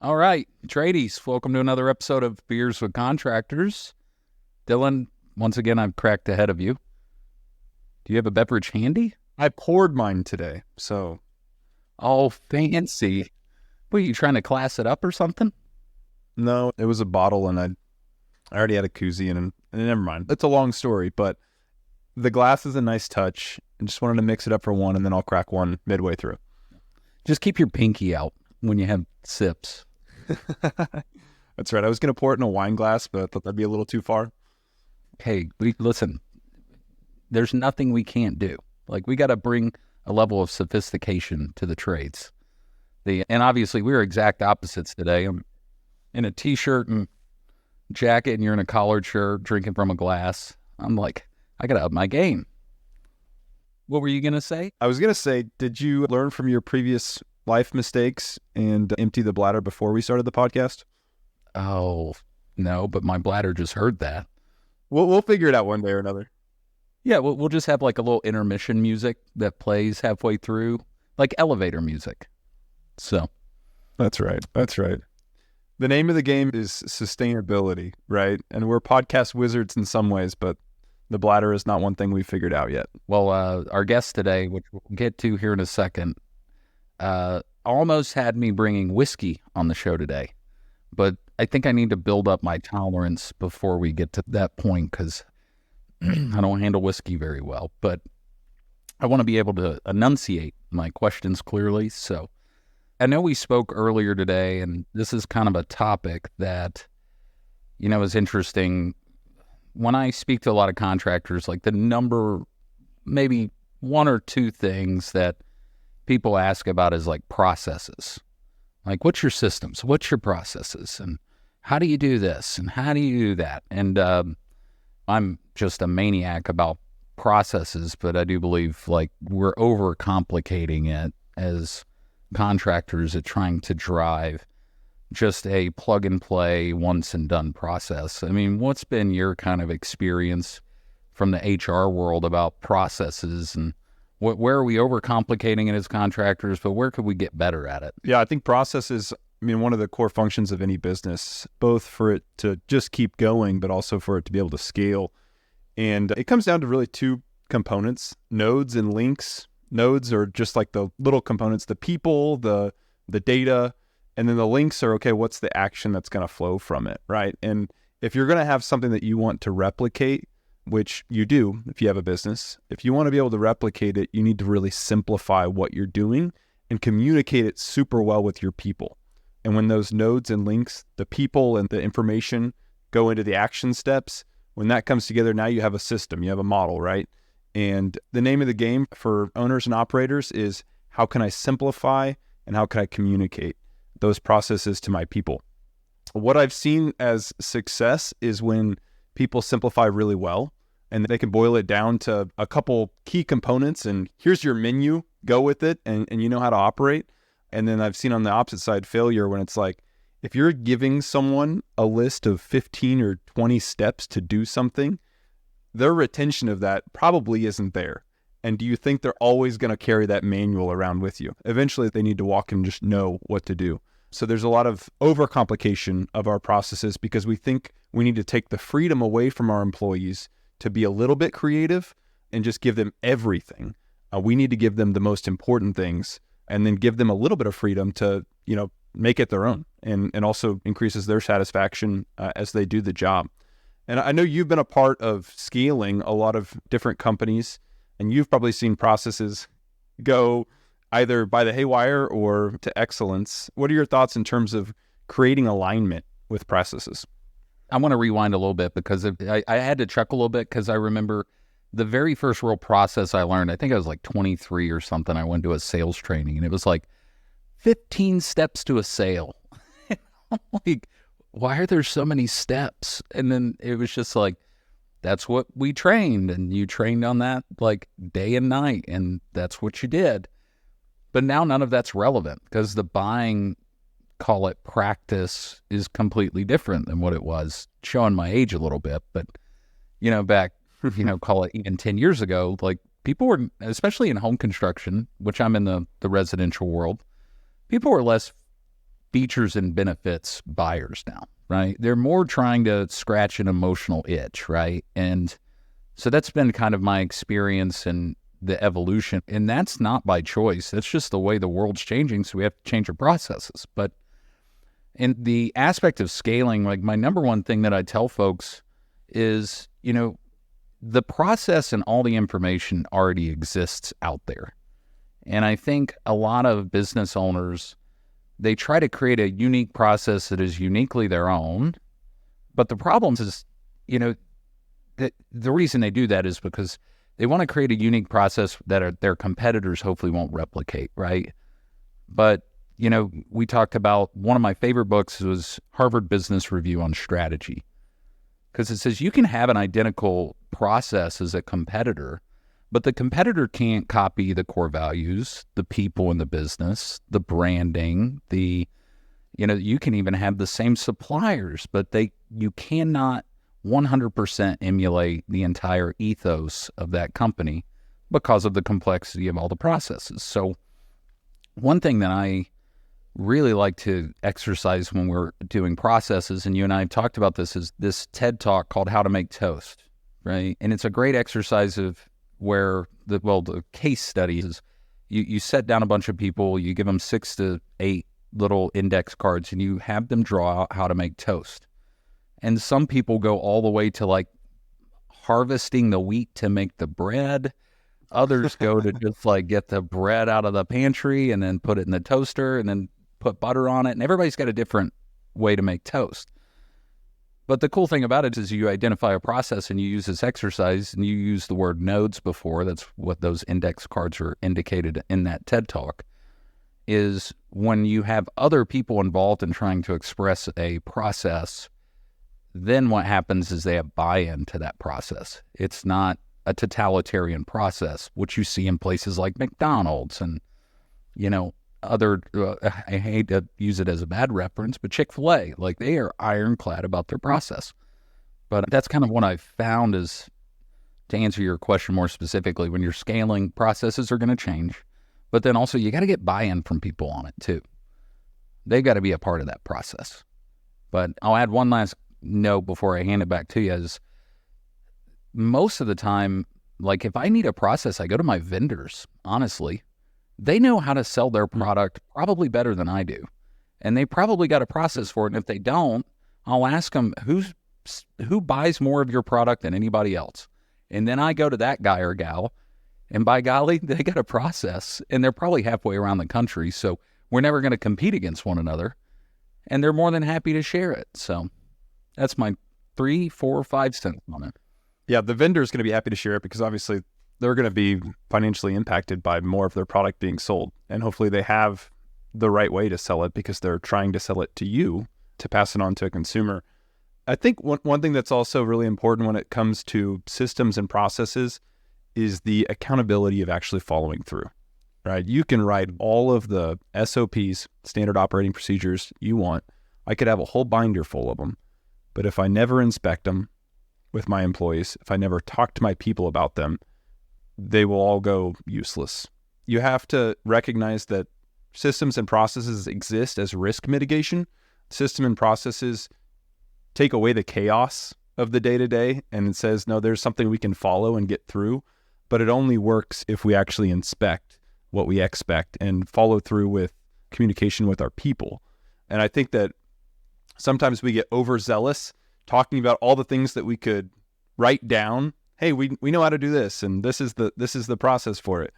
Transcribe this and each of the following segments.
All right, tradies, welcome to another episode of Beers with Contractors. Dylan, once again, I've cracked ahead of you. Do you have a beverage handy? I poured mine today, so. Oh, fancy. What, are you trying to class it up or something? No, it was a bottle, and I already had a koozie, and never mind. It's a long story, but the glass is a nice touch. I just wanted to mix it up for one, and then I'll crack one midway through. Just keep your pinky out when you have sips. That's right. I was going to pour it in a wine glass, but I thought that'd be a little too far. Hey, listen, there's nothing we can't do. Like, we got to bring a level of sophistication to the trades. And obviously, we're exact opposites today. I'm in a T-shirt and jacket, and you're in a collared shirt, drinking from a glass. I'm like, I got to up my game. What were you going to say? I was going to say, did you learn from your previous life mistakes and empty the bladder before we started the podcast? Oh, no, but my bladder just heard that. We'll figure it out one day or another. Yeah, we'll just have like a little intermission music that plays halfway through, like elevator music. So. That's right. The name of the game is sustainability, right? And we're podcast wizards in some ways, but the bladder is not one thing we've figured out yet. Well, our guest today, which we'll get to here in a second, almost had me bringing whiskey on the show today. But I think I need to build up my tolerance before we get to that point, because I don't handle whiskey very well. But I want to be able to enunciate my questions clearly. So I know we spoke earlier today, and this is kind of a topic that, is interesting. When I speak to a lot of contractors, like the number, maybe one or two things that people ask about is like processes. Like, what's your systems? What's your processes? And how do you do this? And how do you do that? And I'm just a maniac about processes, but I do believe like we're overcomplicating it as contractors at trying to drive just a plug and play once and done process. I mean, what's been your kind of experience from the HR world about processes, and where are we overcomplicating it as contractors, but where could we get better at it? Yeah, I think process is, one of the core functions of any business, both for it to just keep going, but also for it to be able to scale. And it comes down to really two components, nodes and links. Nodes are just like the little components, the people, the data, and then the links are, okay, what's the action that's going to flow from it, right? And if you're going to have something that you want to replicate, which you do if you have a business, if you want to be able to replicate it, you need to really simplify what you're doing and communicate it super well with your people. And when those nodes and links, the people and the information go into the action steps, when that comes together, now you have a system, you have a model, right? And the name of the game for owners and operators is, how can I simplify and how can I communicate those processes to my people? What I've seen as success is when people simplify really well and they can boil it down to a couple key components, and here's your menu, go with it, and you know how to operate. And then I've seen on the opposite side failure when it's like, if you're giving someone a list of 15 or 20 steps to do something, their retention of that probably isn't there. And do you think they're always going to carry that manual around with you? Eventually, they need to walk and just know what to do. So there's a lot of overcomplication of our processes because we think we need to take the freedom away from our employees to be a little bit creative and just give them everything. We need to give them the most important things and then give them a little bit of freedom to, make it their own, and also increases their satisfaction as they do the job. And I know you've been a part of scaling a lot of different companies, and you've probably seen processes go either by the haywire or to excellence. What are your thoughts in terms of creating alignment with processes? I want to rewind a little bit because I had to chuckle a little bit because I remember the very first real process I learned, I think I was like 23 or something. I went to a sales training and it was like 15 steps to a sale. I'm like, why are there so many steps? And then it was just like, that's what we trained, and you trained on that like day and night, and that's what you did. But now none of that's relevant because the buying, call it practice, is completely different than what it was. Showing my age a little bit, but back, call it even 10 years ago, like people were, especially in home construction, which I'm in the residential world, people were less features and benefits buyers now, right? They're more trying to scratch an emotional itch, right? And so that's been kind of my experience and the evolution. And that's not by choice. That's just the way the world's changing. So we have to change our processes. But in the aspect of scaling, like my number one thing that I tell folks is, the process and all the information already exists out there. And I think a lot of business owners, they try to create a unique process that is uniquely their own. But the problem is, that the reason they do that is because they want to create a unique process that their competitors hopefully won't replicate, right? But, we talked about one of my favorite books was Harvard Business Review on strategy. Because it says you can have an identical process as a competitor, but the competitor can't copy the core values, the people in the business, the branding, you can even have the same suppliers, but you cannot 100% emulate the entire ethos of that company because of the complexity of all the processes. So one thing that I really like to exercise when we're doing processes, and you and I have talked about this, is this TED Talk called How to Make Toast, right? And it's a great exercise of where the case studies is you set down a bunch of people, you give them 6 to 8 little index cards, and you have them draw out how to make toast. And some people go all the way to like harvesting the wheat to make the bread. Others go to just like get the bread out of the pantry and then put it in the toaster and then put butter on it. And everybody's got a different way to make toast. But the cool thing about it is you identify a process and you use this exercise, and you use the word nodes before. That's what those index cards are indicated in that TED Talk, is when you have other people involved in trying to express a process, then what happens is they have buy-in to that process. It's not a totalitarian process, which you see in places like McDonald's and, other, I hate to use it as a bad reference, but Chick-fil-A, like they are ironclad about their process. But that's kind of what I've found is, to answer your question more specifically, when you're scaling, processes are going to change, but then also you got to get buy-in from people on it too. They've got to be a part of that process. But I'll add one last note before I hand it back to you is, most of the time, like if I need a process, I go to my vendors, honestly. They know how to sell their product probably better than I do. And they probably got a process for it. And if they don't, I'll ask them, who buys more of your product than anybody else? And then I go to that guy or gal, and by golly, they got a process. And they're probably halfway around the country. So we're never going to compete against one another. And they're more than happy to share it. So that's my 3, 4, 5 cents on it. Yeah, the vendor is going to be happy to share it because obviously they're going to be financially impacted by more of their product being sold. And hopefully they have the right way to sell it because they're trying to sell it to you to pass it on to a consumer. I think one thing that's also really important when it comes to systems and processes is the accountability of actually following through, right? You can write all of the SOPs, standard operating procedures you want. I could have a whole binder full of them. But if I never inspect them with my employees, if I never talk to my people about them, they will all go useless. You have to recognize that systems and processes exist as risk mitigation. System and processes take away the chaos of the day-to-day, and it says, no, there's something we can follow and get through, but it only works if we actually inspect what we expect and follow through with communication with our people. And I think that sometimes we get overzealous talking about all the things that we could write down. Hey, we know how to do this, and this is the process for it.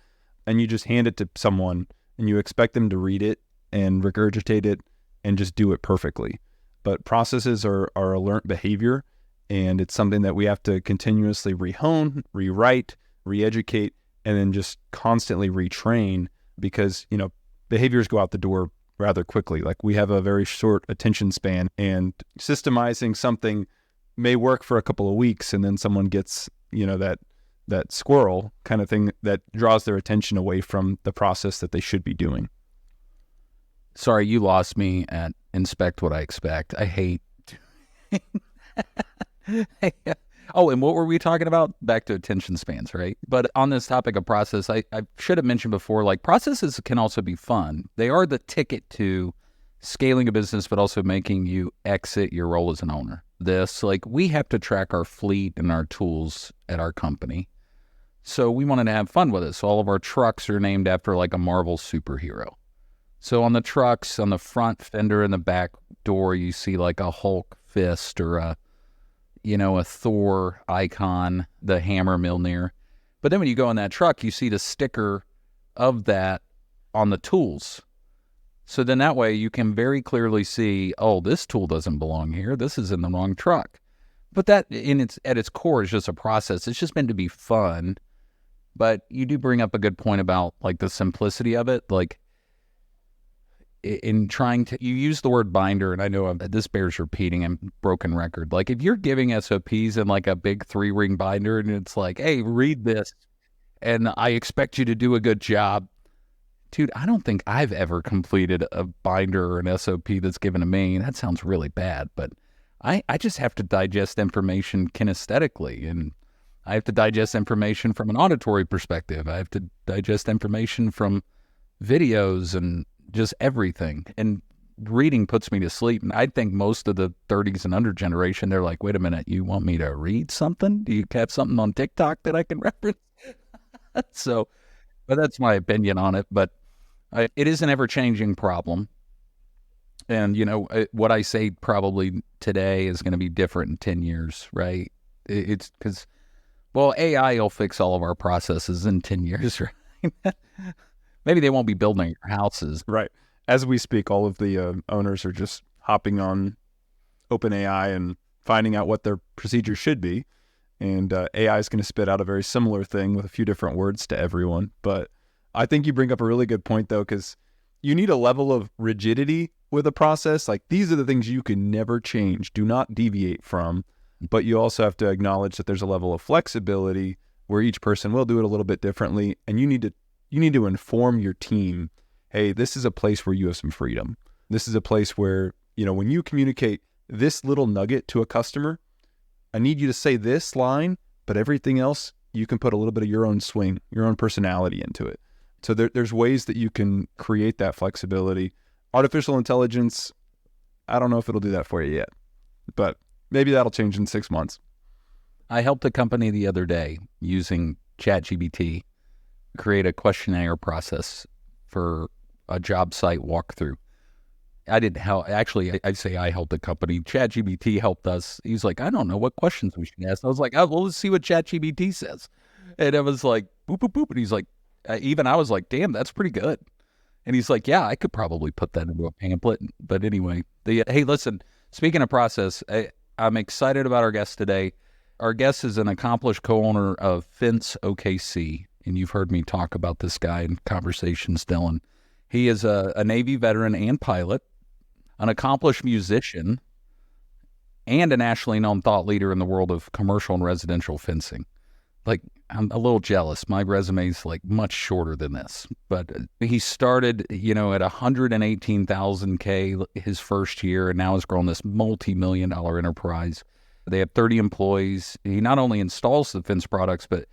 And you just hand it to someone and you expect them to read it and regurgitate it and just do it perfectly. But processes are a learned behavior, and it's something that we have to continuously rehone, rewrite, re-educate, and then just constantly retrain because, behaviors go out the door rather quickly. Like we have a very short attention span, and systemizing something may work for a couple of weeks, and then someone gets, that squirrel kind of thing that draws their attention away from the process that they should be doing. Sorry, you lost me at inspect what I expect. I hate. Oh, and what were we talking about? Back to attention spans, right? But on this topic of process, I should have mentioned before, like processes can also be fun. They are the ticket to scaling a business, but also making you exit your role as an owner. Like, we have to track our fleet and our tools at our company. So we wanted to have fun with it. So all of our trucks are named after like a Marvel superhero. So on the trucks, on the front fender and the back door, you see like a Hulk fist or a Thor icon, the hammer Mjolnir. But then when you go in that truck, you see the sticker of that on the tools. So then that way you can very clearly see, oh, this tool doesn't belong here. This is in the wrong truck. But that at its core is just a process. It's just meant to be fun. But you do bring up a good point about like the simplicity of it. Like in trying to, you use the word binder, and I know this bears repeating and broken record. Like if you're giving SOPs in like a big 3-ring binder and it's like, hey, read this and I expect you to do a good job. Dude, I don't think I've ever completed a binder or an SOP that's given to me. That sounds really bad, but I just have to digest information kinesthetically, and I have to digest information from an auditory perspective. I have to digest information from videos and just everything. And reading puts me to sleep. And I think most of the 30s and under generation, they're like, wait a minute, you want me to read something? Do you have something on TikTok that I can reference? So, but that's my opinion on it. But it is an ever-changing problem. And, what I say probably today is going to be different in 10 years, right? It's because, well, AI will fix all of our processes in 10 years, right? Maybe they won't be building our houses. Right. As we speak, all of the owners are just hopping on OpenAI and finding out what their procedure should be. And AI is going to spit out a very similar thing with a few different words to everyone. But I think you bring up a really good point, though, because you need a level of rigidity with a process. Like, these are the things you can never change, do not deviate from. But you also have to acknowledge that there's a level of flexibility where each person will do it a little bit differently. And you need to inform your team, hey, this is a place where you have some freedom. This is a place where, when you communicate this little nugget to a customer, I need you to say this line, but everything else, you can put a little bit of your own swing, your own personality into it. So there's ways that you can create that flexibility. Artificial intelligence, I don't know if it'll do that for you yet, but maybe that'll change in 6 months. I helped a company the other day using ChatGPT create a questionnaire process for a job site walkthrough. I didn't help. Actually, I'd say I helped the company. ChatGPT helped us. He's like, I don't know what questions we should ask. I was like, oh, well, let's see what ChatGPT says. And it was like, boop, boop, boop. And he's like, even I was like, damn, that's pretty good. And he's like, yeah, I could probably put that into a pamphlet. But anyway, hey, listen, speaking of process, I'm excited about our guest today. Our guest is an accomplished co-owner of Fence OKC. And you've heard me talk about this guy in conversations, Dylan. He is a Navy veteran and pilot, an accomplished musician, and a nationally known thought leader in the world of commercial and residential fencing. Like, I'm a little jealous. My resume is like much shorter than this. But he started, at 118,000 his first year, and now has grown this multi-million-dollar enterprise. They have 30 employees. He not only installs the fence products, but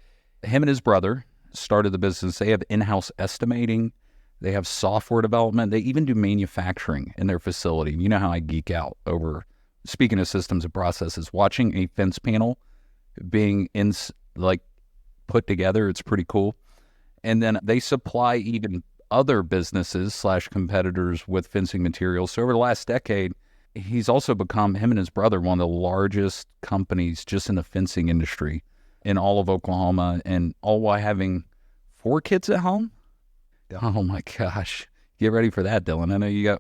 him and his brother started the business. They have in-house estimating. They have software development. They even do manufacturing in their facility. You know how I geek out over, speaking of systems and processes, watching a fence panel being put together. It's pretty cool. And then they supply even other businesses / competitors with fencing materials. So over the last decade, he's also become, him and his brother, one of the largest companies just in the fencing industry in all of Oklahoma, and all while having 4 kids at home. Yeah. Oh my gosh. Get ready for that, Dylan. I know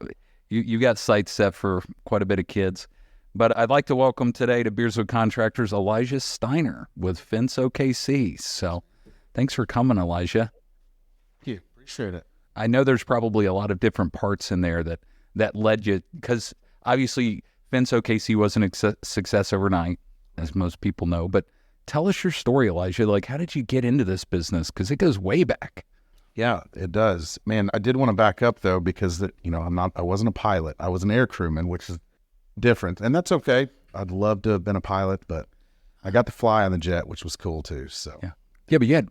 you got sights set for quite a bit of kids. But I'd like to welcome today to Beers with Contractors, Elijah Stiner with Fence OKC. So thanks for coming, Elijah. Thank you. Appreciate it. I know there's probably a lot of different parts in there that led you, because obviously Fence OKC wasn't a success overnight, as most people know. But tell us your story, Elijah. Like, how did you get into this business? Because it goes way back. Yeah, it does. Man, I did want to back up though, because I wasn't a pilot. I was an air crewman, which is different, and that's okay. I'd love to have been a pilot, but I got to fly on the jet, which was cool too. So yeah, but you had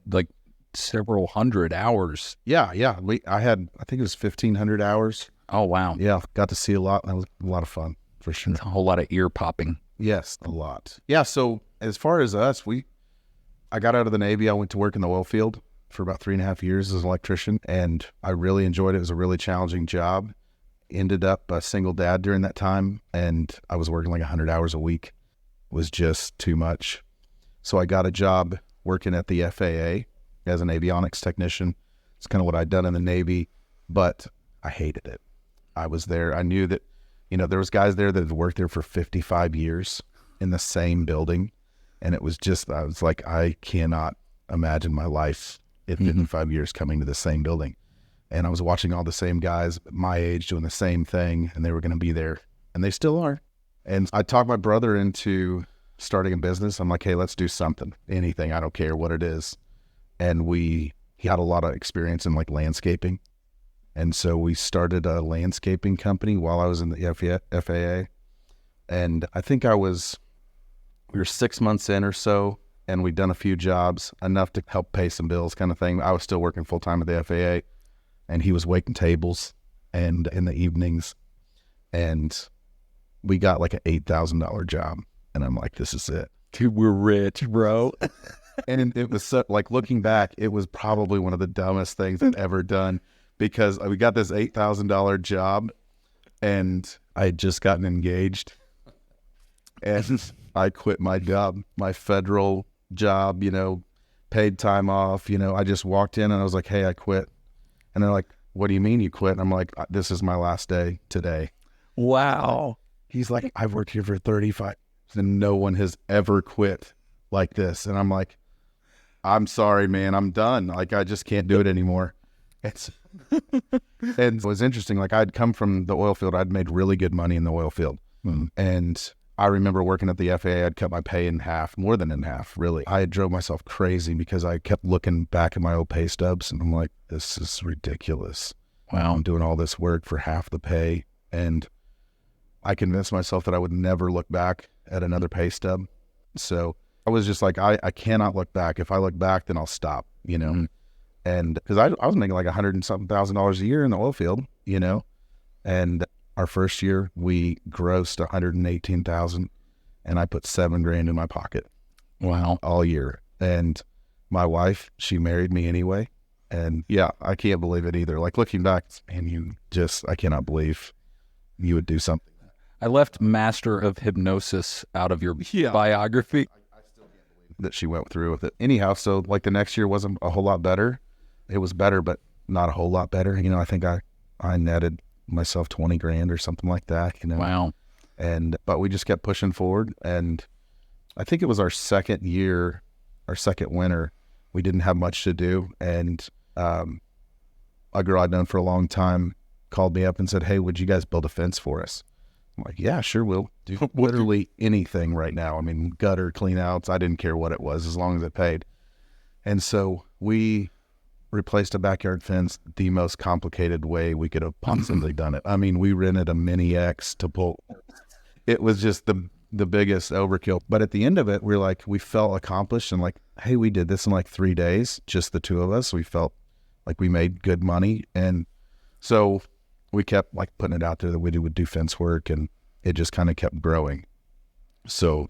several hundred hours. Yeah. I think it was 1,500 hours Oh, wow. Yeah, got to see a lot. That was a lot of fun for sure. It's a whole lot of ear popping. Yes, a lot. Yeah. So as far as us, I got out of the Navy. I went to work in the oil field for about 3.5 years as an electrician, and I really enjoyed it. It was a really challenging job. Ended up a single dad during that time, and I was working like 100 hours a week. It was just too much. So I got a job working at the FAA as an avionics technician. It's kind of what I'd done in the Navy, but I hated it. I was there. I knew that, there was guys there that had worked there for 55 years in the same building. And it was just, I was like, I cannot imagine my life in 55 years coming to the same building. And I was watching all the same guys my age doing the same thing, and they were going to be there, and they still are. And I talked my brother into starting a business. I'm like, hey, let's do something, anything. I don't care what it is. And he had a lot of experience in like landscaping. And so we started a landscaping company while I was in the FAA. And I think we were 6 months in or so, and we'd done a few jobs, enough to help pay some bills kind of thing. I was still working full time at the FAA, and he was waiting tables and in the evenings. And we got like an $8,000 job. And I'm like, this is it. Dude, we're rich, bro. And it was so, like, looking back, it was probably one of the dumbest things I've ever done, because we got this $8,000 job, and I had just gotten engaged, and I quit my job, my federal job, paid time off. I just walked in and I was like, hey, I quit. And they're like, what do you mean you quit? And I'm like, this is my last day today. Wow. He's like, I've worked here for 35 and no one has ever quit like this. And I'm like, I'm sorry, man, I'm done. Like, I just can't do it anymore. And it was interesting. Like, I'd come from the oil field. I'd made really good money in the oil field. And I remember working at the FAA, I'd cut my pay in half, more than in half, really. I drove myself crazy because I kept looking back at my old pay stubs, and I'm like, this is ridiculous. Wow. I'm doing all this work for half the pay. And I convinced myself that I would never look back at another pay stub. So I was just like, I cannot look back. If I look back, then I'll stop, And because I was making like $100 and something thousand a year in the oil field, and our first year we grossed 118,000, and I put $7,000 in my pocket. Wow. All year. And my wife, she married me anyway. And yeah, I can't believe it either. Like, looking back, man, I cannot believe you would do something. I left Master of Hypnosis out of your biography. I still can't believe that she went through with it. Anyhow, so like the next year wasn't a whole lot better. It was better, but not a whole lot better. I think I netted myself $20,000 or something like that. Wow. But we just kept pushing forward. And I think it was our second year, our second winter, we didn't have much to do. And a girl I'd known for a long time called me up and said, hey, would you guys build a fence for us? I'm like, yeah, sure, we'll do literally anything right now. I mean, gutter clean outs, I didn't care what it was as long as it paid. And so we replaced a backyard fence the most complicated way we could have possibly done it. I mean, we rented a Mini X to pull. It was just the biggest overkill. But at the end of it, we felt accomplished, and like, hey, we did this in like 3 days, just the two of us. We felt like we made good money. And so we kept like putting it out there that we would do fence work, and it just kind of kept growing. So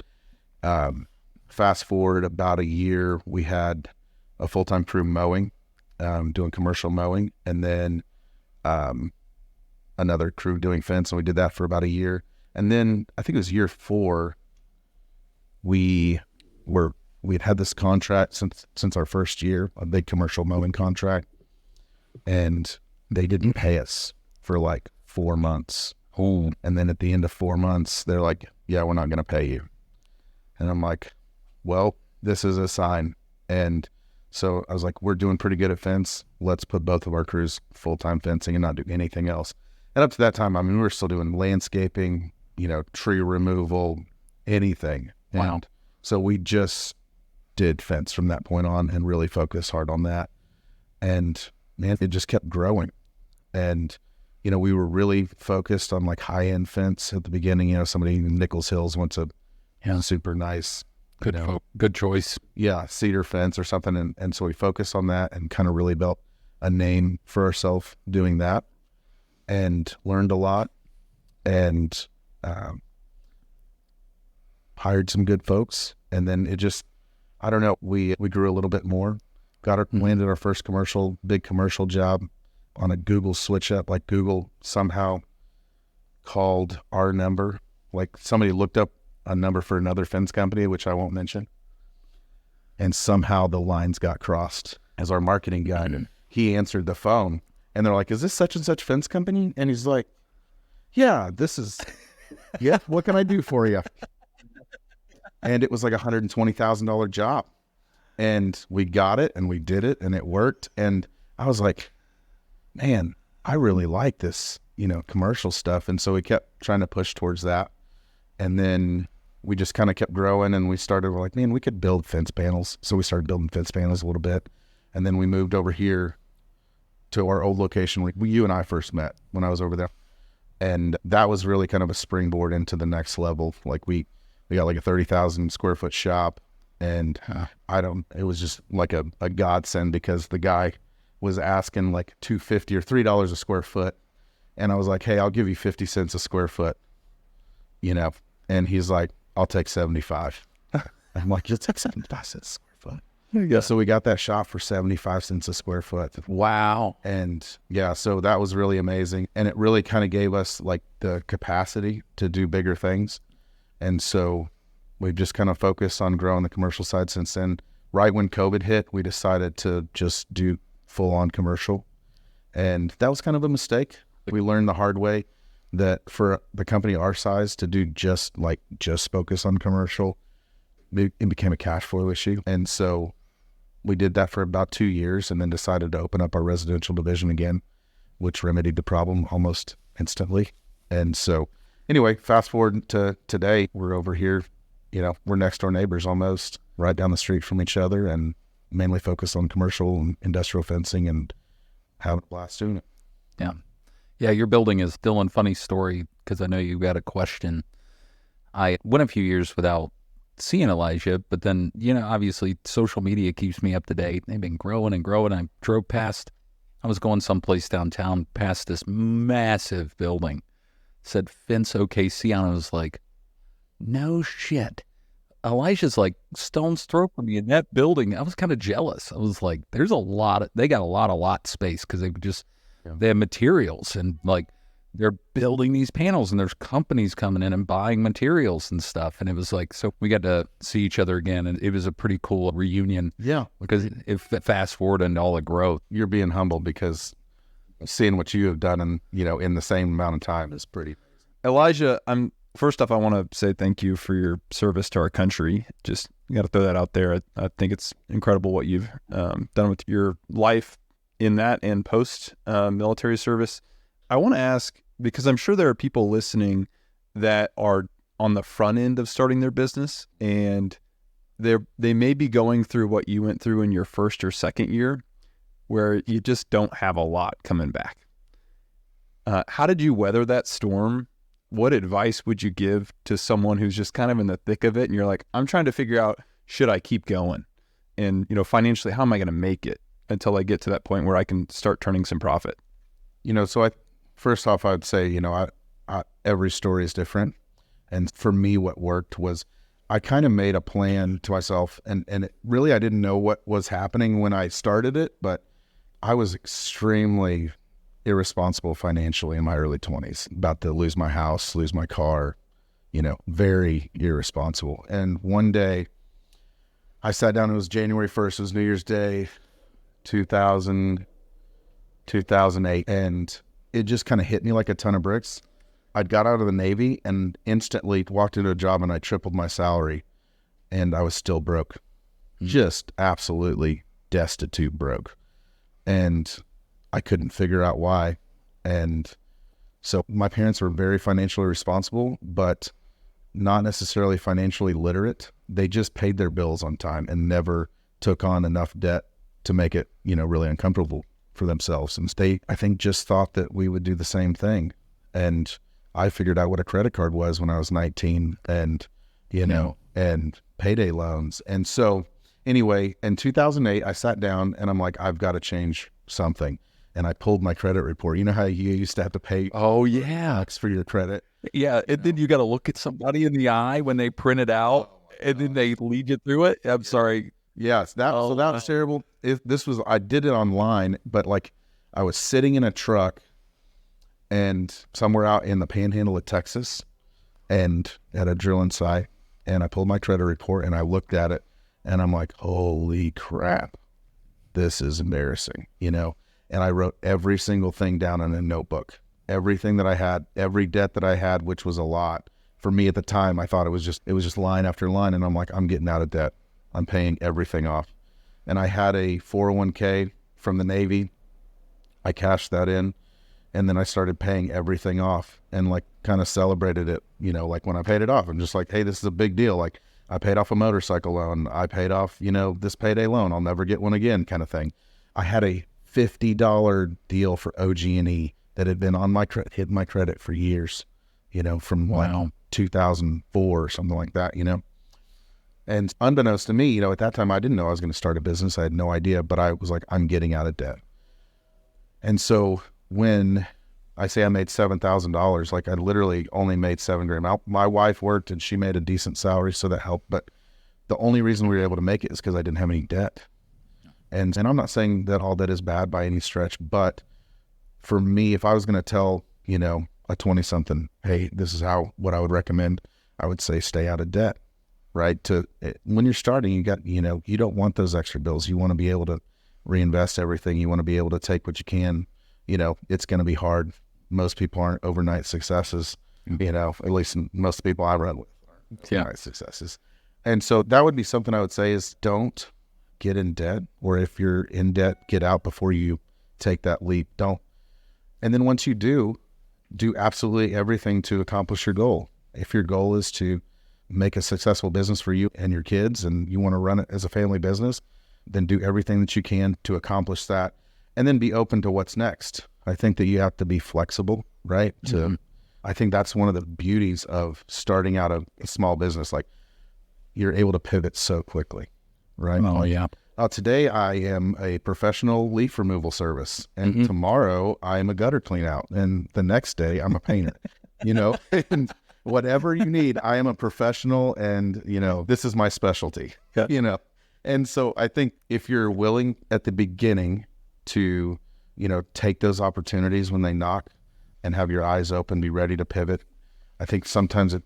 fast forward about a year, we had a full-time crew mowing, doing commercial mowing, and then another crew doing fence, and we did that for about a year. And then I think it was year 4, we had had this contract since our first year, a big commercial mowing contract, and they didn't pay us for like 4 months. Ooh. And then at the end of 4 months, they're like, yeah, we're not going to pay you. And I'm like, well, this is a sign. And so I was like, we're doing pretty good at fence. Let's put both of our crews full-time fencing and not do anything else. And up to that time, I mean, we were still doing landscaping, tree removal, anything. Wow. And so we just did fence from that point on and really focused hard on that. And man, it just kept growing. And, we were really focused on like high-end fence at the beginning. Somebody in Nichols Hills wants a super nice, good choice. Yeah, cedar fence or something. And so we focused on that and kind of really built a name for ourselves doing that. and learned a lot, and hired some good folks. And then it just, I don't know, we grew a little bit more, landed our first big commercial job on a Google switch up. Like Google somehow called our number, like somebody looked up a number for another fence company, which I won't mention. And somehow the lines got crossed. As our marketing guy, he answered the phone, and they're like, "Is this such and such fence company?" And he's like, "Yeah, this is, yeah, what can I do for you?" And it was like $120,000 job. And we got it, and we did it, and it worked. And I was like, man, I really like this, commercial stuff. And so we kept trying to push towards that. And then we just kind of kept growing, and we're like, man, we could build fence panels. So we started building fence panels a little bit. And then we moved over here to our old location. You and I first met when I was over there. And that was really kind of a springboard into the next level. Like we got like a 30,000 square foot shop, and it was just like a godsend, because the guy was asking like $2.50 or $3 a square foot. And I was like, hey, I'll give you 50 cents a square foot, and he's like, I'll take 75. I'm like, you'll take 75 cents a square foot. Yeah. So we got that shop for 75 cents a square foot. Wow. And yeah, so that was really amazing. And it really kind of gave us like the capacity to do bigger things. And so we've just kind of focused on growing the commercial side since then. Right when COVID hit, we decided to just do full on commercial. And that was kind of a mistake. We learned the hard way that for the company our size to do just focus on commercial, it became a cash flow issue. And so we did that for about 2 years, and then decided to open up our residential division again, which remedied the problem almost instantly. And so anyway, fast forward to today, we're over here, we're next door neighbors almost, right down the street from each other, and mainly focused on commercial and industrial fencing and having a blast doing it. Yeah. Yeah, your building is still a funny story, because I know you got a question. I went a few years without seeing Elijah, but then, obviously social media keeps me up to date. They've been growing and growing. I drove past, I was going someplace downtown, past this massive building, said Fence OKC, and I was like, no shit. Elijah's like stone's throw from me in that building. I was kind of jealous. I was like, they got a lot of lot space, because they have materials, and like they're building these panels, and there's companies coming in and buying materials and stuff. And it was like, so we got to see each other again, and it was a pretty cool reunion. Yeah. Because if fast forward into all the growth. You're being humble, because seeing what you have done in the same amount of time is pretty amazing. Elijah, first off, I want to say thank you for your service to our country. Just got to throw that out there. I think it's incredible what you've done with your life in that and post military service. I want to ask, because I'm sure there are people listening that are on the front end of starting their business, and they may be going through what you went through in your first or second year, where you just don't have a lot coming back. How did you weather that storm? What advice would you give to someone who's just kind of in the thick of it, and you're like, I'm trying to figure out, should I keep going? And, financially, how am I going to make it until I get to that point where I can start turning some profit? So first off, I'd say, every story is different. And for me, what worked was I kind of made a plan to myself, and really, I didn't know what was happening when I started it, but I was extremely irresponsible financially in my early 20s, about to lose my house, lose my car, very irresponsible. And one day I sat down, it was January 1st, it was New Year's Day, 2008, and it just kind of hit me like a ton of bricks. I'd got out of the Navy and instantly walked into a job, and I tripled my salary, and I was still broke. Just absolutely destitute broke. And I couldn't figure out why. And so my parents were very financially responsible, but not necessarily financially literate. They just paid their bills on time and never took on enough debt to make it, really uncomfortable for themselves. And they, I think, just thought that we would do the same thing. And I figured out what a credit card was when I was 19, and, and payday loans. And so anyway, in 2008, I sat down and I'm like, I've got to change something. and I pulled my credit report. You know how you used to have to pay Oh yeah. for your credit? Yeah. And then you got to look at somebody in the eye when they print it out and then they lead you through it. I'm sorry. Yes, that was terrible. I did it online, but like I was sitting in a truck and somewhere out in the panhandle of Texas and at a drilling site, and I pulled my credit report and I looked at it and I'm like, holy crap, this is embarrassing, you know? And I wrote every single thing down in a notebook, everything that I had, every debt that I had, which was a lot. For me at the time, I thought it was just line after line. And I'm like, I'm getting out of debt. I'm paying everything off. And I had a 401k from the Navy. I cashed that in. And then I started paying everything off and like kind of celebrated it, you know, like when I paid it off, I'm just like, hey, this is a big deal. Like I paid off a motorcycle loan. I paid off, you know, this payday loan. I'll never get one again kind of thing. I had a $50 deal for OG&E that had been on my hit my credit for years, you know, from like 2004 or something like that, you know. And unbeknownst to me, you know, at that time, I didn't know I was going to start a business. I had no idea, but I was like, I'm getting out of debt. And so when I say I made $7,000, like I literally only made $7,000. My wife worked and she made a decent salary, so that helped. But the only reason we were able to make it is because I didn't have any debt. And I'm not saying that all debt is bad by any stretch, but for me, if I was going to tell, you know, a 20-something, hey, this is what I would recommend, I would say stay out of debt, right? When you're starting, you don't want those extra bills. You want to be able to reinvest everything. You want to be able to take what you can. You know, it's going to be hard. Most people aren't overnight successes, you know, at least most people I run with aren't overnight successes. And so that would be something I would say is don't get in debt, or if you're in debt, get out before you take that leap. Don't. And then once you do absolutely everything to accomplish your goal. If your goal is to make a successful business for you and your kids and you want to run it as a family business, then do everything that you can to accomplish that, and then be open to what's next. I think that you have to be flexible, right? I think that's one of the beauties of starting out a small business. Like you're able to pivot so quickly, right? Oh yeah. Today I am a professional leaf removal service, and tomorrow I am a gutter clean out, and the next day I'm a painter, you know, and whatever you need, I am a professional, and, you know, this is my specialty, you know? And so I think if you're willing at the beginning to, you know, take those opportunities when they knock and have your eyes open, be ready to pivot. I think sometimes it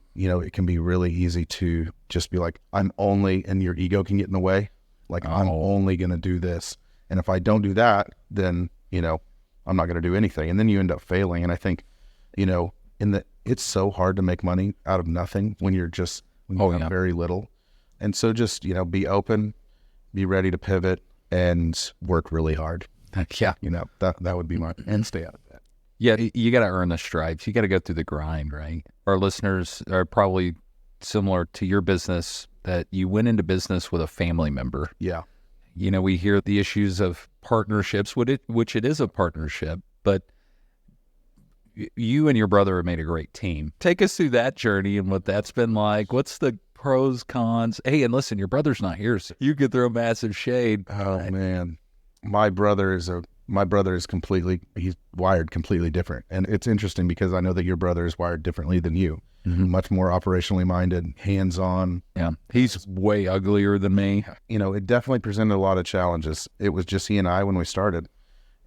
can be really easy to just be like, and your ego can get in the way. Like, I'm only going to do this. And if I don't do that, then, you know, I'm not going to do anything. And then you end up failing. And I think, you know, it's so hard to make money out of nothing when you have very little. And so just, you know, be open, be ready to pivot, and work really hard. Yeah. You know, that would be and stay out of that. Yeah. You got to earn the stripes. You got to go through the grind, right? Our listeners are probably similar to your business, that you went into business with a family member. Yeah. You know, we hear the issues of partnerships, which it is a partnership, but you and your brother have made a great team. Take us through that journey and what that's been like. What's the pros, cons? Hey, and listen, your brother's not here, so you could throw massive shade. Oh man, my brother is he's wired completely different, and it's interesting because I know that your brother is wired differently than you. Much more operationally minded, hands-on. Yeah, he's way uglier than me. You know, it definitely presented a lot of challenges. It was just he and I when we started,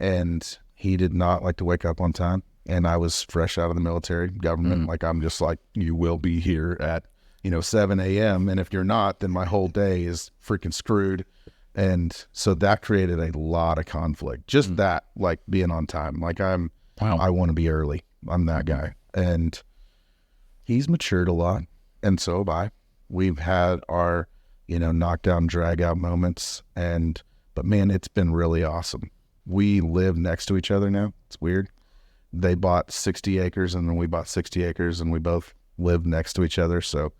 and he did not like to wake up on time. And I was fresh out of the military, government. Like, I'm just like, you will be here at, 7 a.m. And if you're not, then my whole day is freaking screwed. And so that created a lot of conflict. Just that, like being on time. Like I want to be early. I'm that guy. And he's matured a lot. And so have I. We've had our, knockdown, drag out moments. But man, it's been really awesome. We live next to each other now. It's weird. They bought 60 acres and then we bought 60 acres and we both live next to each other. So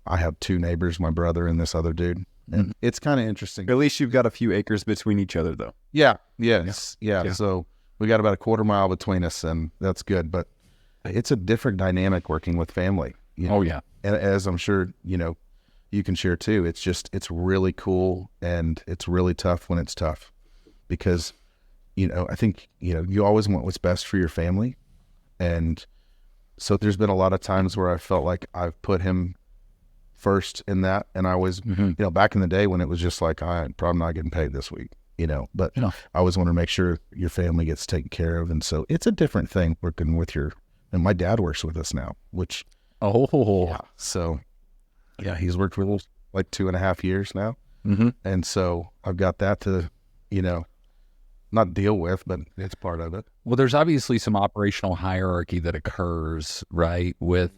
I have two neighbors, my brother and this other dude. And it's kind of interesting. At least you've got a few acres between each other, though. Yeah. Yes. Yeah. So we got about a quarter mile between us, and that's good. But it's a different dynamic working with family. Oh, yeah. And as I'm sure, you can share too. It's really cool, and it's really tough when it's tough, because I think, you always want what's best for your family. And so there's been a lot of times where I felt like I've put him first in that. And I was, back in the day when it was just like, I'm probably not getting paid this week, but I always want to make sure your family gets taken care of. And so it's a different thing working with and my dad works with us now, which, so he's worked with us like 2.5 years now. And so I've got that to, not deal with, but it's part of it. Well, there's obviously some operational hierarchy that occurs, right, with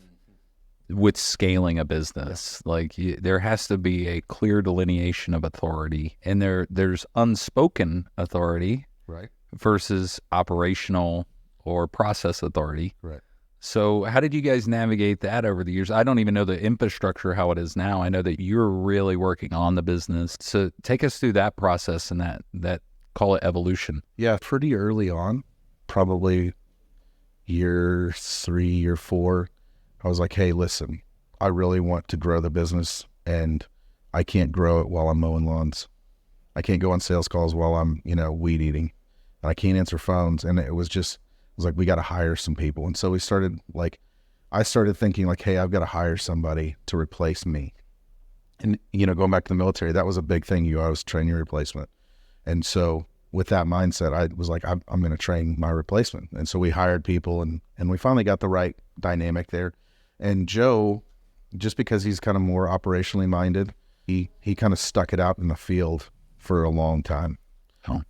scaling a business. Like there has to be a clear delineation of authority, and there's unspoken authority, right, versus operational or process authority. Right. So how did you guys navigate that over the years? I don't even know the infrastructure, how it is now. I know that you're really working on the business. So take us through that process and that call it evolution. Yeah, pretty early on, probably year 3, year 4, I was like, hey, listen, I really want to grow the business, and I can't grow it while I'm mowing lawns. I can't go on sales calls while I'm, weed eating, and I can't answer phones. And it was like, we got to hire some people. And so I started thinking like, hey, I've got to hire somebody to replace me. And, going back to the military, that was a big thing. You always train your replacement. And so with that mindset, I was like, I'm going to train my replacement. And so we hired people, and we finally got the right dynamic there. And Joe, just because he's kind of more operationally minded, he kind of stuck it out in the field for a long time,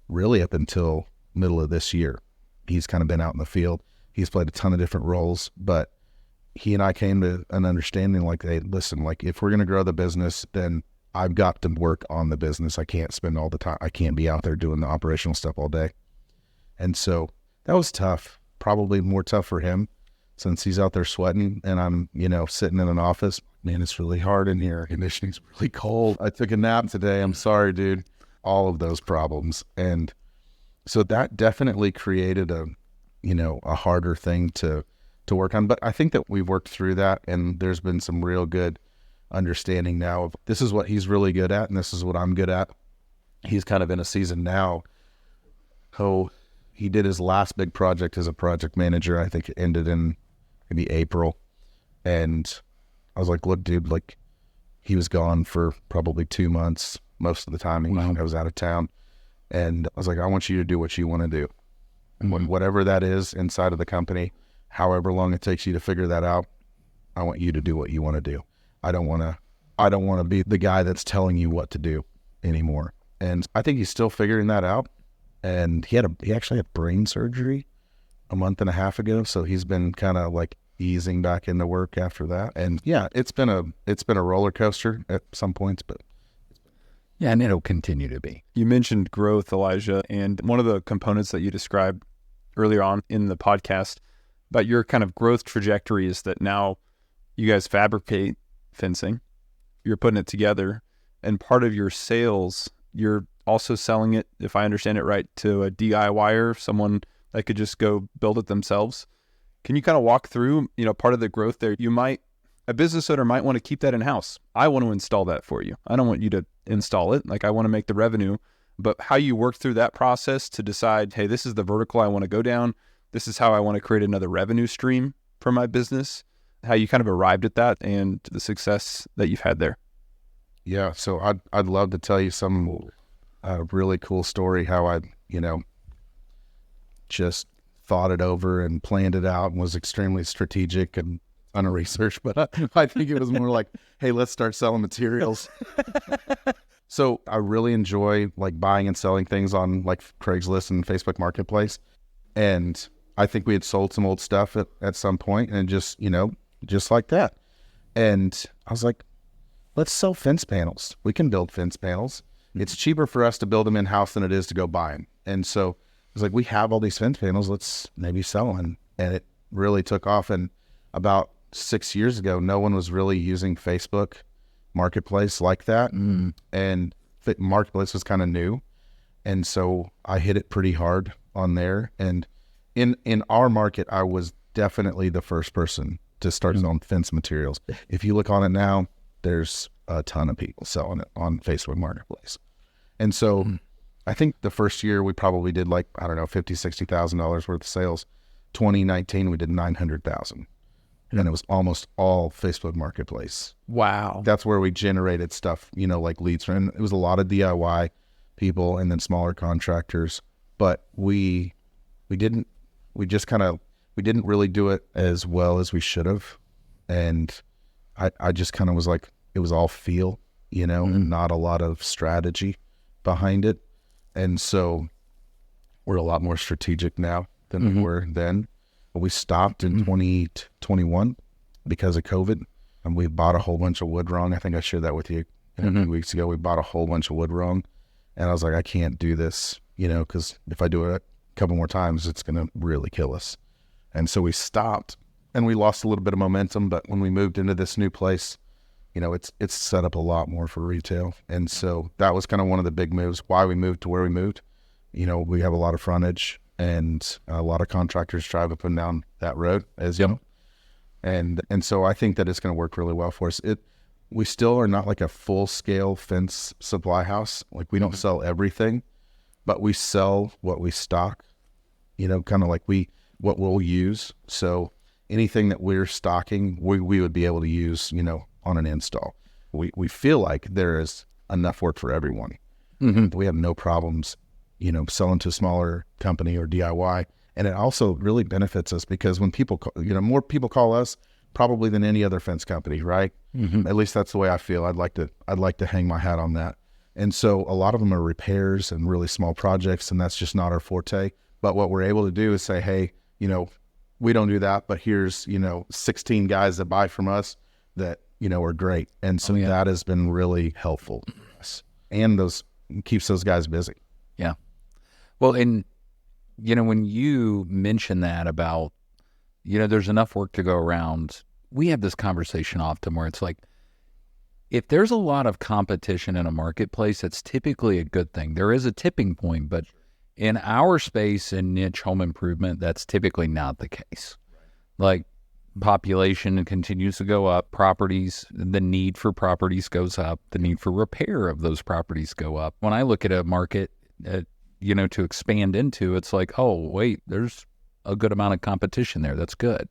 really up until middle of this year. He's kind of been out in the field. He's played a ton of different roles, but he and I came to an understanding like, hey, listen, like if we're going to grow the business, then I've got to work on the business. I can't spend all the time. I can't be out there doing the operational stuff all day. And so that was tough, probably more tough for him since he's out there sweating and I'm, sitting in an office. Man, it's really hard in here. Conditioning's really cold. I took a nap today. I'm sorry, dude. All of those problems. And so that definitely created a harder thing to work on. But I think that we've worked through that, and there's been some real good understanding now of this is what he's really good at and this is what I'm good at. He's kind of in a season now. Oh, he did his last big project as a project manager. I think it ended in maybe April. And I was like, look, dude, like he was gone for probably 2 months. Most of the time I was out of town. And I was like, I want you to do what you want to do. And whatever that is inside of the company, however long it takes you to figure that out, I want you to do what you want to do. I don't want to be the guy that's telling you what to do anymore. And I think he's still figuring that out. And he actually had brain surgery a month and a half ago. So he's been kind of like easing back into work after that. And yeah, it's been a roller coaster at some points, but yeah, and it'll continue to be. You mentioned growth, Elijah, and one of the components that you described earlier on in the podcast about your kind of growth trajectory is that now you guys fabricate fencing, you're putting it together, and part of your sales, you're also selling it, if I understand it right, to a DIYer, someone that could just go build it themselves. Can you kind of walk through, part of the growth there? A business owner might want to keep that in-house. I want to install that for you. I don't want you to install it. Like I want to make the revenue, but how you work through that process to decide, hey, this is the vertical I want to go down. This is how I want to create another revenue stream for my business. How you kind of arrived at that and the success that you've had there. Yeah. So I'd love to tell you some really cool story, how I, just thought it over and planned it out and was extremely strategic and on a research, but I think it was more like, hey, let's start selling materials. So I really enjoy like buying and selling things on like Craigslist and Facebook Marketplace. And I think we had sold some old stuff at some point and just like that. And I was like, let's sell fence panels. We can build fence panels. It's cheaper for us to build them in-house than it is to go buy them. And so I was like, we have all these fence panels. Let's maybe sell them. And it really took off. And about 6 years ago, no one was really using Facebook Marketplace like that. And Marketplace was kind of new. And so I hit it pretty hard on there. And in our market, I was definitely the first person to start selling fence materials. If you look on it now, there's a ton of people selling it on Facebook Marketplace. And so I think the first year we probably did like, I don't know, $50,000-$60,000 worth of sales. 2019 we did 900,000, and it was almost all Facebook Marketplace. Wow. That's where we generated stuff, like leads from. It was a lot of DIY people and then smaller contractors, but we didn't really do it as well as we should have. And I just kind of was like, it was all feel, and not a lot of strategy behind it. And so we're a lot more strategic now than we were then. But we stopped in 2021 because of COVID, and we bought a whole bunch of wood wrong. I think I shared that with you a few weeks ago. We bought a whole bunch of wood wrong, and I was like, I can't do this, because if I do it a couple more times, it's going to really kill us. And so we stopped, and we lost a little bit of momentum. But when we moved into this new place, it's set up a lot more for retail. And so that was kind of one of the big moves, why we moved to where we moved. We have a lot of frontage, and a lot of contractors drive up and down that road, as you know. And so I think that it's going to work really well for us. We still are not like a full-scale fence supply house. Like, we don't sell everything, but we sell what we stock, kind of like what we'll use. So anything that we're stocking, we would be able to use, on an install. We feel like there is enough work for everyone. We have no problems, selling to a smaller company or DIY. And it also really benefits us because when people, more people call us probably than any other fence company, right? At least that's the way I feel. I'd like to hang my hat on that. And so a lot of them are repairs and really small projects, and that's just not our forte. But what we're able to do is say, hey, we don't do that, but here's, 16 guys that buy from us that, are great. And so that has been really helpful for us. And keeps those guys busy. Yeah. Well, and, when you mention that about, there's enough work to go around, we have this conversation often where it's like, if there's a lot of competition in a marketplace, that's typically a good thing. There is a tipping point, but in our space in niche home improvement, that's typically not the case. Like, population continues to go up, the need for properties goes up, the need for repair of those properties go up. When I look at a market, to expand into, it's like, oh, wait, there's a good amount of competition there. That's good.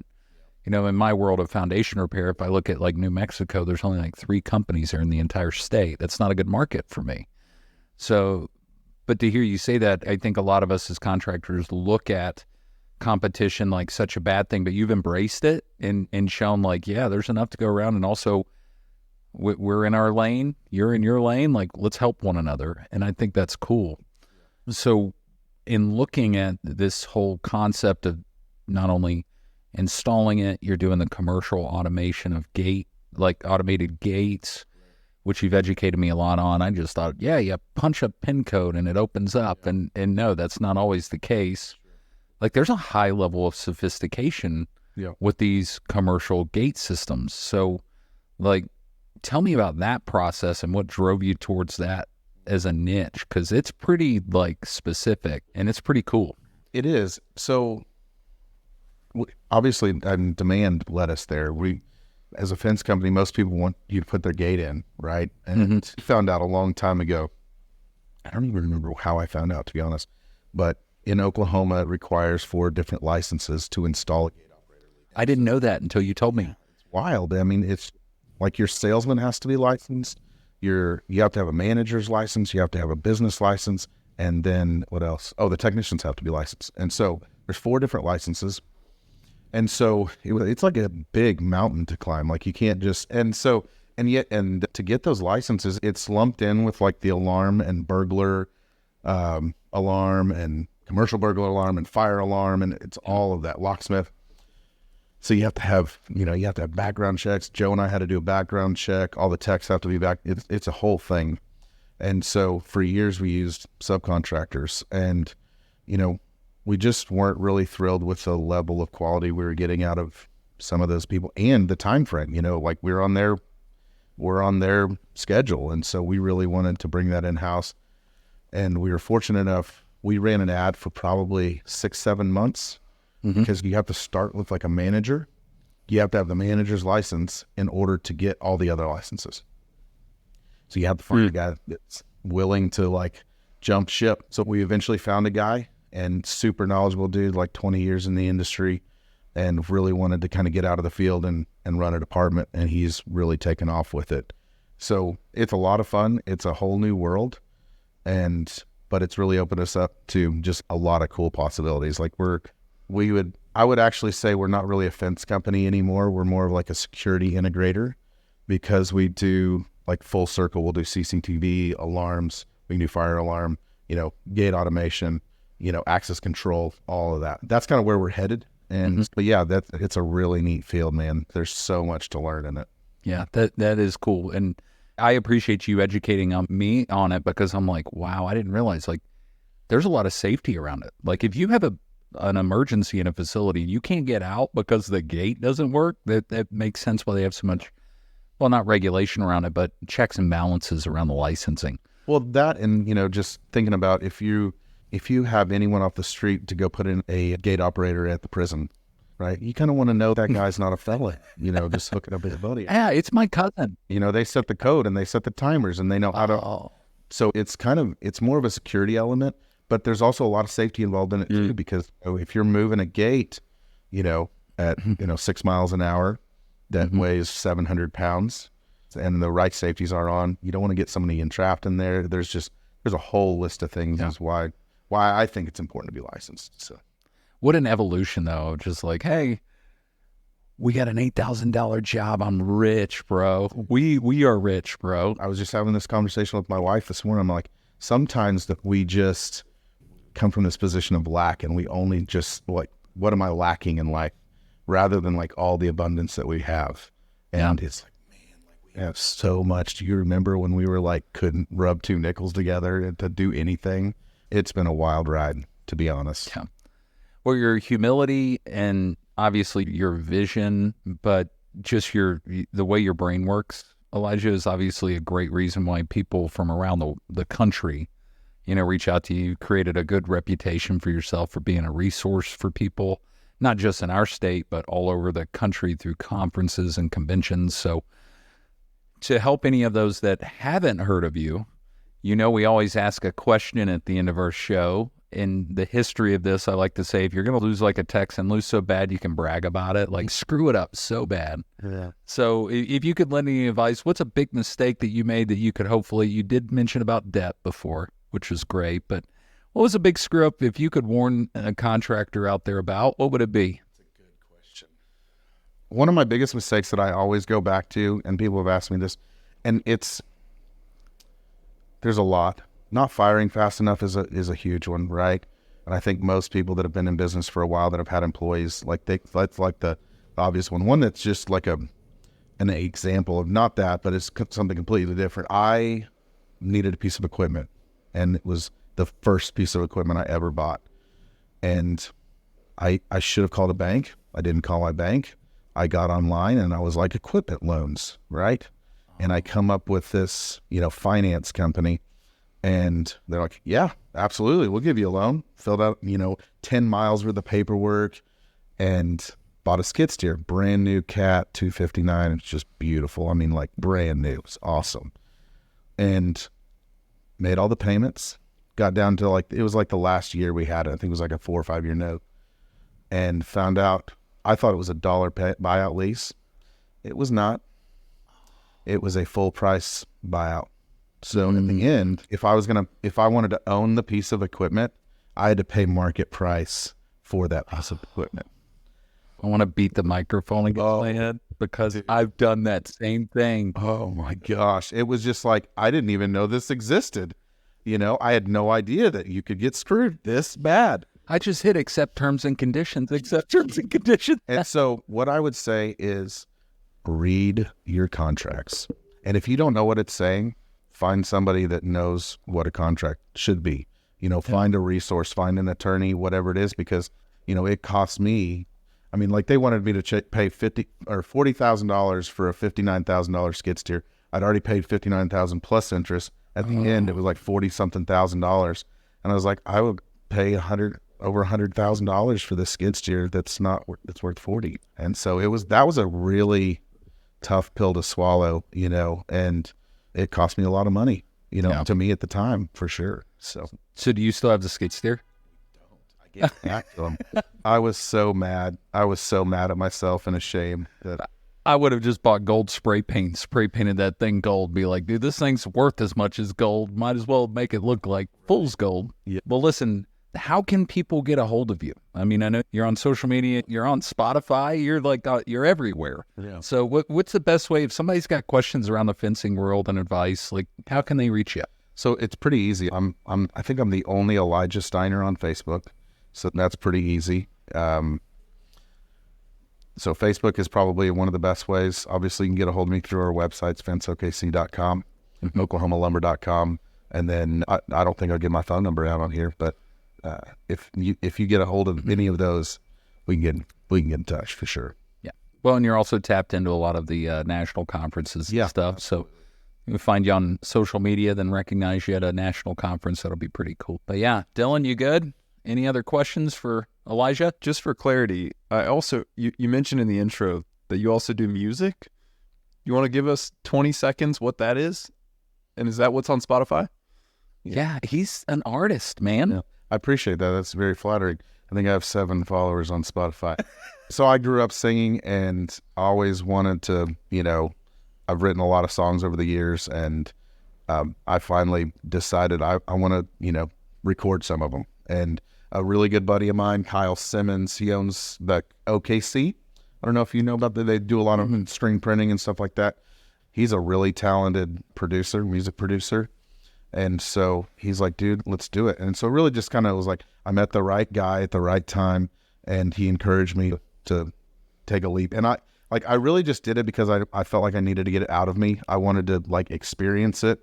In my world of foundation repair, if I look at like New Mexico, there's only like 3 companies there in the entire state. That's not a good market for me. So, but to hear you say that, I think a lot of us as contractors look at competition like such a bad thing, but you've embraced it and shown like, yeah, there's enough to go around. And also we're in our lane, you're in your lane, like let's help one another. And I think that's cool. So in looking at this whole concept of not only installing it, you're doing the commercial automation of automated gates, which you've educated me a lot on. I just thought, yeah, you punch a pin code and it opens up. And no, that's not always the case. Like, there's a high level of sophistication with these commercial gate systems. So, like, tell me about that process and what drove you towards that as a niche, because it's pretty, like, specific and it's pretty cool. It is. So, obviously, demand led us there. As a fence company, most people want you to put their gate in, right? And I found out a long time ago, I don't even remember how I found out, to be honest, but in Oklahoma, it requires 4 different licenses to install a gate operator. I didn't know that until you told me. It's wild. I mean, it's like your salesman has to be licensed. You have to have a manager's license. You have to have a business license. And then what else? Oh, the technicians have to be licensed. And so there's 4 different licenses. And so it's like a big mountain to climb. Like, you can't just, and to get those licenses, it's lumped in with like the alarm and burglar alarm and commercial burglar alarm and fire alarm, and it's all of that, locksmith. So you have to have background checks. Joe and I had to do a background check. All the techs have to be back. It's a whole thing. And so for years we used subcontractors, and, we just weren't really thrilled with the level of quality we were getting out of some of those people and the time frame, like we're on their schedule. And so we really wanted to bring that in-house, and we were fortunate enough. We ran an ad for probably 6-7 months because you have to start with like a manager. You have to have the manager's license in order to get all the other licenses. So you have to find a guy that's willing to like jumped ship. So we eventually found a guy, and super knowledgeable dude, like 20 years in the industry, and really wanted to kind of get out of the field and run a department, and he's really taken off with it. So it's a lot of fun. It's a whole new world, but it's really opened us up to just a lot of cool possibilities. Like I would actually say we're not really a fence company anymore. We're more of like a security integrator, because we do like full circle. We'll do CCTV, alarms, we can do fire alarm, gate automation, access control, all of that. That's kind of where we're headed. And but yeah, it's a really neat field, man. There's so much to learn in it. Yeah, that is cool. And I appreciate you educating me on it, because I'm like, wow, I didn't realize like there's a lot of safety around it. Like if you have an emergency in a facility and you can't get out because the gate doesn't work, that makes sense why they have so much, well, not regulation around it, but checks and balances around the licensing. Well, that, and just thinking about if you have anyone off the street to go put in a gate operator at the prison, right? You kind of want to know that guy's not a felon, just hooking up his buddy. Yeah, it's my cousin. They set the code and they set the timers and they know how to. So it's more of a security element, but there's also a lot of safety involved in it too, because if you're moving a gate, at 6 miles an hour that weighs 700 pounds, and the right safeties are on, you don't want to get somebody entrapped in there. There's a whole list of things is why I think it's important to be licensed. So, what an evolution though! Just like, hey, we got an $8,000 job. I'm rich, bro. We are rich, bro. I was just having this conversation with my wife this morning. I'm like, sometimes that we just come from this position of lack, and we only just like, what am I lacking in life, rather than like all the abundance that we have. And it's like, man, like we have so much. Do you remember when we were like, couldn't rub two nickels together to do anything? It's been a wild ride, to be honest. Yeah. Well, your humility and obviously your vision, but just the way your brain works, Elijah, is obviously a great reason why people from around the country, reach out to you. You created a good reputation for yourself for being a resource for people, not just in our state, but all over the country through conferences and conventions. So to help any of those that haven't heard of you, we always ask a question at the end of our show. In the history of this, I like to say, if you're going to lose like a Texan, lose so bad you can brag about it, like screw it up so bad. Yeah. So if you could lend any advice, what's a big mistake that you made that you could you did mention about debt before, which was great, but what was a big screw up if you could warn a contractor out there about, what would it be? That's a good question. One of my biggest mistakes that I always go back to, and people have asked me this, and there's a lot. Not firing fast enough is a huge one, right? And I think most people that have been in business for a while that have had employees, that's like the obvious one. One that's just like an example of not that, but it's something completely different. I needed a piece of equipment, and it was the first piece of equipment I ever bought. And I should have called a bank. I didn't call my bank. I got online and I was like, equipment loans, right? And I come up with this, finance company. And they're like, yeah, absolutely. We'll give you a loan. Filled out, 10 miles worth of paperwork, and bought a skid steer, brand new Cat 259. It's just beautiful. I mean, like brand new. It's awesome. And made all the payments, got down to it was like the last year we had it. I think it was like a 4 or 5 year note, and found out, I thought it was $1 buyout lease. It was not. It was a full price buyout. So in the end, if I wanted to own the piece of equipment, I had to pay market price for that piece of equipment. I want to beat the microphone against my head, because I've done that same thing. Oh my gosh. It was just like, I didn't even know this existed. I had no idea that you could get screwed this bad. I just hit accept terms and conditions. And so what I would say is read your contracts. And if you don't know what it's saying, find somebody that knows what a contract should be. Find a resource, find an attorney, whatever it is, because, it costs me. I mean, like they wanted me to pay $50,000 or $40,000 for a $59,000 skid steer. I'd already paid $59,000 plus interest. At the end, it was like $40-something thousand. And I was like, I would pay over $100,000 for this skid steer that's worth 40. And so that was a really tough pill to swallow, and it cost me a lot of money. you know, Yeah. to me at the time, for sure. So So do you still have the skid steer? I gave it back to him. I was so mad. I was so mad at myself and ashamed that I would have just bought gold spray painted that thing gold. Be like, dude, this thing's worth as much as gold. Might as well make it look like fool's gold. Yeah. Well, listen, how can people get a hold of you? I mean, I know you're on social media, you're on Spotify, you're like, you're everywhere. Yeah. So what's the best way if somebody's got questions around the fencing world and advice, like how can they reach you? So it's pretty easy. I think I'm the only Elijah Stiner on Facebook, so that's pretty easy. So Facebook is probably one of the best ways. Obviously, you can get a hold of me through our websites, fenceokc.com, oklahomalumber.com, and then I don't think I'll get my phone number out on here, but if you get a hold of any of those, we can get in touch for sure. Yeah. Well, and you're also tapped into a lot of the national conferences and stuff. So we find you on social media, then recognize you at a national conference. That'll be pretty cool. But yeah, Dylan, you good? Any other questions for Elijah? Just for clarity, I also, you mentioned in the intro that you also do music. You want to give us 20 seconds what that is? And is that what's on Spotify? Yeah, he's an artist, man. Yeah. I appreciate that. That's very flattering. I think I have 7 followers on Spotify. So I grew up singing and always wanted to, you know, I've written a lot of songs over the years, and I finally decided I want to, you know, record some of them. And a really good buddy of mine, Kyle Simmons, he owns the OKC. I don't know if you know about that. They do a lot of string printing and stuff like that. He's a really talented producer, music producer. And so he's like, dude, let's do it. And so really just kind of was like, I met the right guy at the right time, and he encouraged me to take a leap. And I really just did it because I felt like I needed to get it out of me. I wanted to like experience it.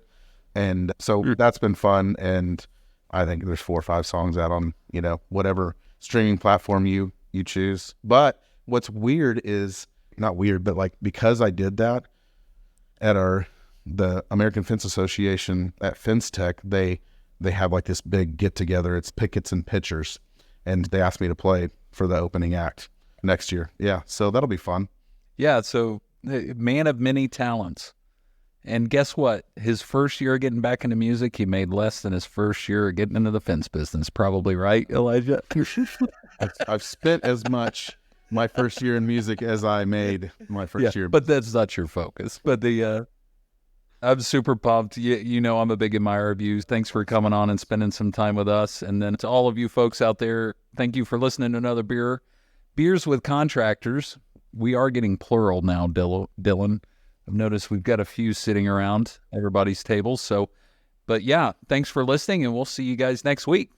And so that's been fun. And I think there's 4 or 5 songs out on, you know, whatever streaming platform you choose. But what's weird is, not weird, but like, because I did that at the American Fence Association at Fence Tech, they have like this big get together. It's pickets and pitchers, and they asked me to play for the opening act next year. Yeah, so that'll be fun. Yeah, so man of many talents. And guess what? His first year getting back into music, he made less than his first year getting into the fence business. Probably right, Elijah? I've spent as much my first year in music as I made my first year. But that's not your focus. But I'm super pumped. You know, I'm a big admirer of you. Thanks for coming on and spending some time with us. And then to all of you folks out there, thank you for listening to another Beers with Contractors. We are getting plural now, Dylan. I've noticed we've got a few sitting around everybody's tables. So, but yeah, thanks for listening, and we'll see you guys next week.